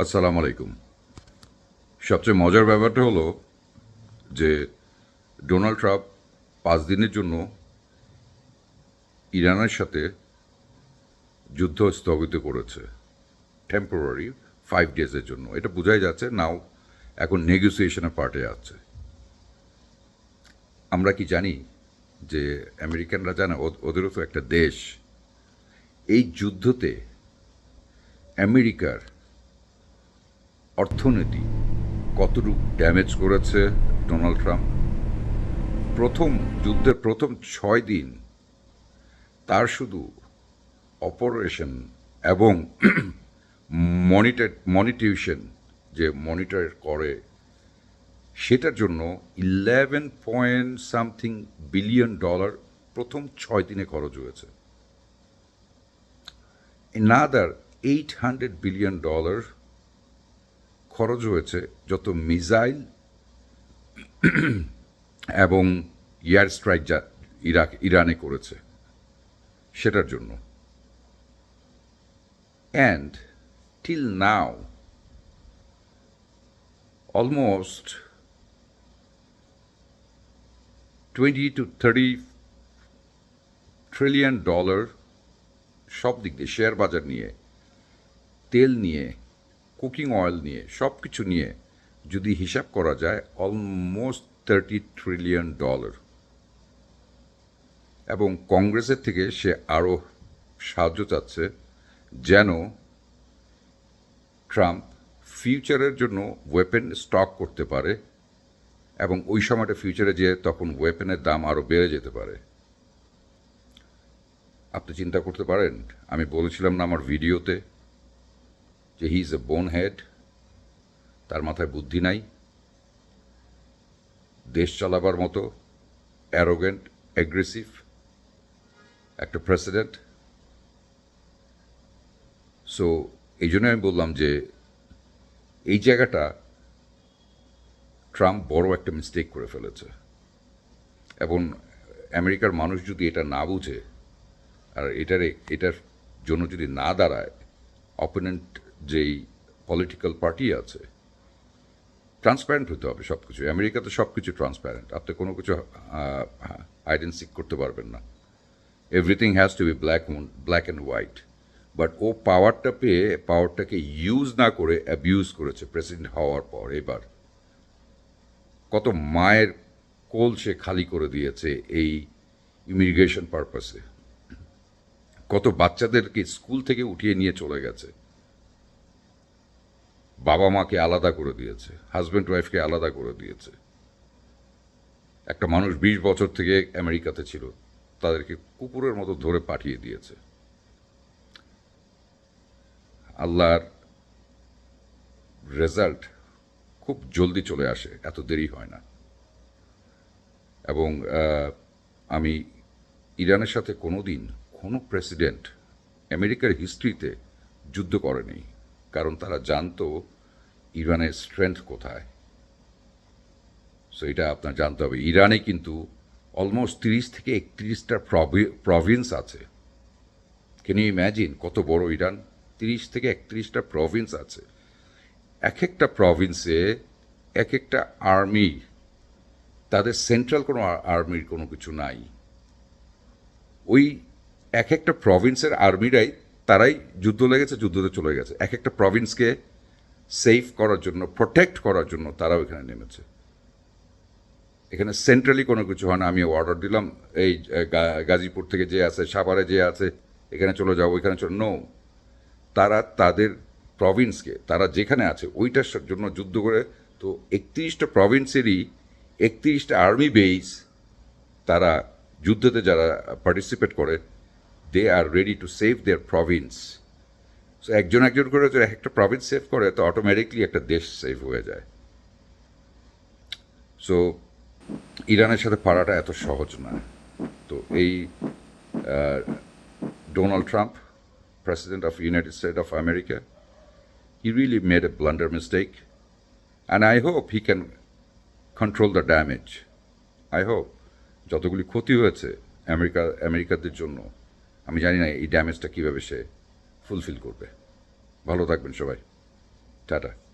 আসসালামু আলাইকুম। সবচেয়ে মজার ব্যাপারটা হলো যে ডোনাল্ড ট্রাম্প 5 দিনের জন্য ইরানের সাথে যুদ্ধ স্থগিত করেছে, টেম্পোরারি 5 ডেজের জন্য। এটা বোঝাই যাচ্ছে নাও এখন নেগোসিয়েশনের পার্টে আছে। আমরা কি জানি যে আমেরিকানরা জানে ওদেরও তো একটা দেশ। এই যুদ্ধতে আমেরিকার অর্থনীতি কতটুকু ড্যামেজ করেছে ডোনাল্ড ট্রাম্প। যুদ্ধের প্রথম 6 দিন তার শুধু অপারেশন এবং মনিটেশন যে মনিটর করে সেটার জন্য 11 পয়েন্ট সামথিং বিলিয়ন ডলার প্রথম 6 দিনে খরচ হয়েছে। নাদার $800 বিলিয়ন খরচ হয়েছে যত মিসাইল এবং এয়ার স্ট্রাইক যা ইরানে করেছে সেটার জন্য। And till now almost 20 to 30 trillion dollar সব দিক দিয়ে, শেয়ার বাজার নিয়ে, তেল নিয়ে, কুকিং অয়েল নিয়ে, সব কিছু নিয়ে যদি হিসাব করা যায় অলমোস্ট $30 ট্রিলিয়ন। এবং কংগ্রেসের থেকে সে আরও সাহায্য চাচ্ছে যেন ট্রাম্প ফিউচারের জন্য ওয়েপেন স্টক করতে পারে এবং ওই সময়টা ফিউচারে যেয়ে তখন ওয়েপেনের দাম আরও বেড়ে যেতে পারে। আপনি চিন্তা করতে পারেন, আমি বলেছিলাম না আমার ভিডিওতে যে হি ইজ এ বোন হেড, তার মাথায় বুদ্ধি নাই, দেশ চালাবার মতো অ্যারোগেন্ট, অ্যাগ্রেসিভ একটা প্রেসিডেন্ট। সো এই জন্য আমি বললাম যে এই জায়গাটা ট্রাম্প বড় একটা মিস্টেক করে ফেলেছে। এবং আমেরিকার মানুষ যদি এটা না বুঝে আর এটার জন্য যদি না দাঁড়ায়, অপোনেন্ট যেই পলিটিক্যাল পার্টি আছে, ট্রান্সপারেন্ট হতে হবে সব কিছু। আমেরিকাতে সব কিছু ট্রান্সপারেন্ট, আপনি কোনো কিছু আইডেন্টিফাই করতে পারবেন না। Everything has to be black and white. But ও পাওয়ারটা পেয়ে পাওয়ারটাকে ইউজ না করে অ্যাবিউজ করেছে প্রেসিডেন্ট হওয়ার পর। এবার কত মায়ের কোল সে খালি করে দিয়েছে এই ইমিগ্রেশন পারপাসে, কত বাচ্চাদেরকে স্কুল থেকে উঠিয়ে নিয়ে চলে গেছে, বাবা মাকে আলাদা করে দিয়েছে, হাজব্যান্ড ওয়াইফকে আলাদা করে দিয়েছে। একটা মানুষ 20 বছর থেকে আমেরিকাতে ছিল, তাদেরকে কুকুরের মতো ধরে পাঠিয়ে দিয়েছে। আল্লাহর রেজাল্ট খুব জলদি চলে আসে, এত দেরি হয় না। এবং আমি ইরানের সাথে কোনো প্রেসিডেন্ট আমেরিকার হিস্ট্রিতে যুদ্ধ করেনি, কারণ তারা জানতো ইরানের স্ট্রেংথ কোথায়। সো এটা আপনার জানতে হবে। ইরানে কিন্তু অলমোস্ট 30 থেকে 31টা প্রভিন্স আছে। ক্যান ইউ ইম্যাজিন কত বড় ইরান? 30 থেকে 31টা প্রভিন্স আছে। এক একটা প্রভিন্সে এক একটা আর্মি, তাদের সেন্ট্রাল কোনো আর্মির কোনো কিছু নাই। ওই এক একটা প্রভিন্সের আর্মিরাই, তারাই যুদ্ধ লেগেছে, যুদ্ধতে চলে গেছে। এক একটা প্রভিন্সকে সেফ করার জন্য, প্রোটেক্ট করার জন্য তারাও এখানে নেমেছে। এখানে সেন্ট্রালি কোনো কিছু হয় না। আমি অর্ডার দিলাম এই গাজীপুর থেকে যে আছে, সাভারে যে আছে, এখানে চলে যাও, ওইখানে চলে, নো। তারা তাদের প্রভিন্সকে, তারা যেখানে আছে ওইটার জন্য যুদ্ধ করে। তো 31টা প্রভিন্সেরই 31টা আর্মি বেস, তারা যুদ্ধতে যারা পার্টিসিপেট করে, they are ready to save their province. So একজন করে যদি একটা প্রভিন্স সেভ করে, তো অটোমেটিকলি একটা দেশ সেভ হয়ে যায়। সো ইরানের সাথে পারাটা এত সহজ না। তো এই Donald Trump, president of United state of America, he really made a blunder mistake, and I hope he can control the damage. I hope যতগুলি ক্ষতি হয়েছে আমেরিকাদের জন্য, আমি জানি না এই ড্যামেজটা কীভাবে সে ফুলফিল করবে। ভালো থাকবেন সবাই। টাটা।